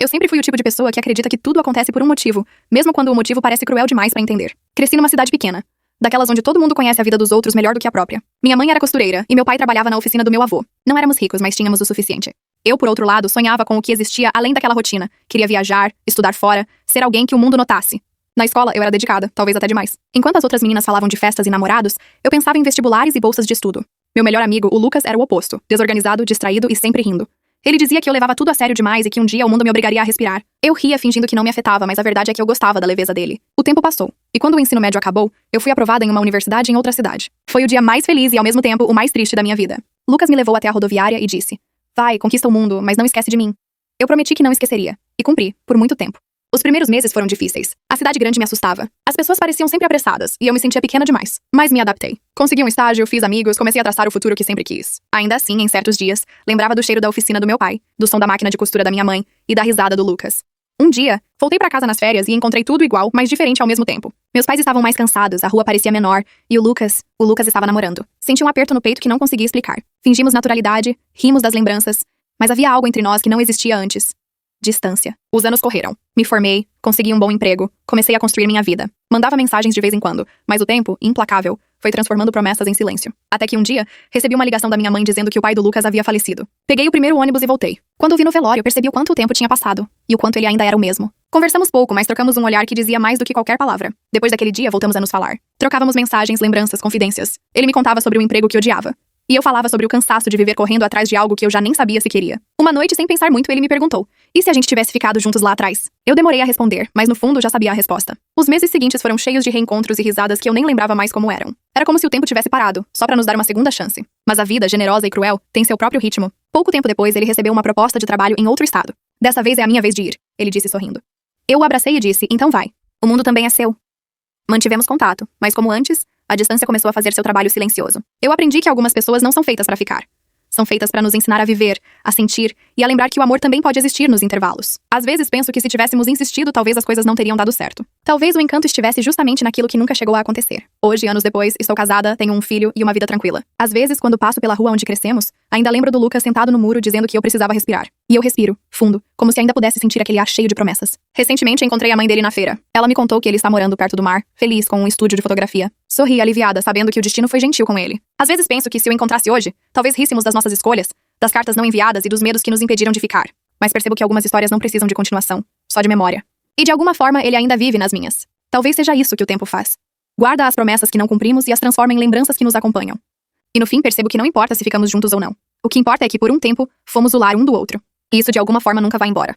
Eu sempre fui o tipo de pessoa que acredita que tudo acontece por um motivo, mesmo quando o motivo parece cruel demais pra entender. Cresci numa cidade pequena, daquelas onde todo mundo conhece a vida dos outros melhor do que a própria. Minha mãe era costureira e meu pai trabalhava na oficina do meu avô. Não éramos ricos, mas tínhamos o suficiente. Eu, por outro lado, sonhava com o que existia além daquela rotina. Queria viajar, estudar fora, ser alguém que o mundo notasse. Na escola, eu era dedicada, talvez até demais. Enquanto as outras meninas falavam de festas e namorados, eu pensava em vestibulares e bolsas de estudo. Meu melhor amigo, o Lucas, era o oposto, desorganizado, distraído e sempre rindo. Ele dizia que eu levava tudo a sério demais e que um dia o mundo me obrigaria a respirar. Eu ria fingindo que não me afetava, mas a verdade é que eu gostava da leveza dele. O tempo passou, e quando o ensino médio acabou, eu fui aprovada em uma universidade em outra cidade. Foi o dia mais feliz e, ao mesmo tempo, o mais triste da minha vida. Lucas me levou até a rodoviária e disse: "Vai, conquista o mundo, mas não esquece de mim." Eu prometi que não esqueceria, e cumpri, por muito tempo. Os primeiros meses foram difíceis. A cidade grande me assustava. As pessoas pareciam sempre apressadas, e eu me sentia pequena demais. Mas me adaptei. Consegui um estágio, fiz amigos, comecei a traçar o futuro que sempre quis. Ainda assim, em certos dias, lembrava do cheiro da oficina do meu pai, do som da máquina de costura da minha mãe e da risada do Lucas. Um dia, voltei pra casa nas férias e encontrei tudo igual, mas diferente ao mesmo tempo. Meus pais estavam mais cansados, a rua parecia menor, e o Lucas estava namorando. Senti um aperto no peito que não conseguia explicar. Fingimos naturalidade, rimos das lembranças, mas havia algo entre nós que não existia antes. Distância. Os anos correram. Me formei, consegui um bom emprego, comecei a construir minha vida. Mandava mensagens de vez em quando, mas o tempo, implacável, foi transformando promessas em silêncio. Até que um dia, recebi uma ligação da minha mãe dizendo que o pai do Lucas havia falecido. Peguei o primeiro ônibus e voltei. Quando vi no velório, percebi o quanto o tempo tinha passado, e o quanto ele ainda era o mesmo. Conversamos pouco, mas trocamos um olhar que dizia mais do que qualquer palavra. Depois daquele dia, voltamos a nos falar. Trocávamos mensagens, lembranças, confidências. Ele me contava sobre o emprego que odiava. E eu falava sobre o cansaço de viver correndo atrás de algo que eu já nem sabia se queria. Uma noite, sem pensar muito, ele me perguntou: "E se a gente tivesse ficado juntos lá atrás?" Eu demorei a responder, mas no fundo já sabia a resposta. Os meses seguintes foram cheios de reencontros e risadas que eu nem lembrava mais como eram. Era como se o tempo tivesse parado, só pra nos dar uma segunda chance. Mas a vida, generosa e cruel, tem seu próprio ritmo. Pouco tempo depois, ele recebeu uma proposta de trabalho em outro estado. "Dessa vez é a minha vez de ir", ele disse sorrindo. Eu o abracei e disse: "Então vai. O mundo também é seu." Mantivemos contato, mas como antes, a distância começou a fazer seu trabalho silencioso. Eu aprendi que algumas pessoas não são feitas pra ficar. São feitas pra nos ensinar a viver, a sentir e a lembrar que o amor também pode existir nos intervalos. Às vezes penso que se tivéssemos insistido, talvez as coisas não teriam dado certo. Talvez o encanto estivesse justamente naquilo que nunca chegou a acontecer. Hoje, anos depois, estou casada, tenho um filho e uma vida tranquila. Às vezes, quando passo pela rua onde crescemos, ainda lembro do Lucas sentado no muro dizendo que eu precisava respirar. E eu respiro, fundo, como se ainda pudesse sentir aquele ar cheio de promessas. Recentemente encontrei a mãe dele na feira. Ela me contou que ele está morando perto do mar, feliz com um estúdio de fotografia. Sorri aliviada, sabendo que o destino foi gentil com ele. Às vezes penso que se o encontrasse hoje, talvez ríssemos das nossas escolhas, das cartas não enviadas e dos medos que nos impediram de ficar. Mas percebo que algumas histórias não precisam de continuação, só de memória. E de alguma forma ele ainda vive nas minhas. Talvez seja isso que o tempo faz. Guarda as promessas que não cumprimos e as transforma em lembranças que nos acompanham. E no fim percebo que não importa se ficamos juntos ou não. O que importa é que por um tempo, fomos o lar um do outro. E isso de alguma forma nunca vai embora.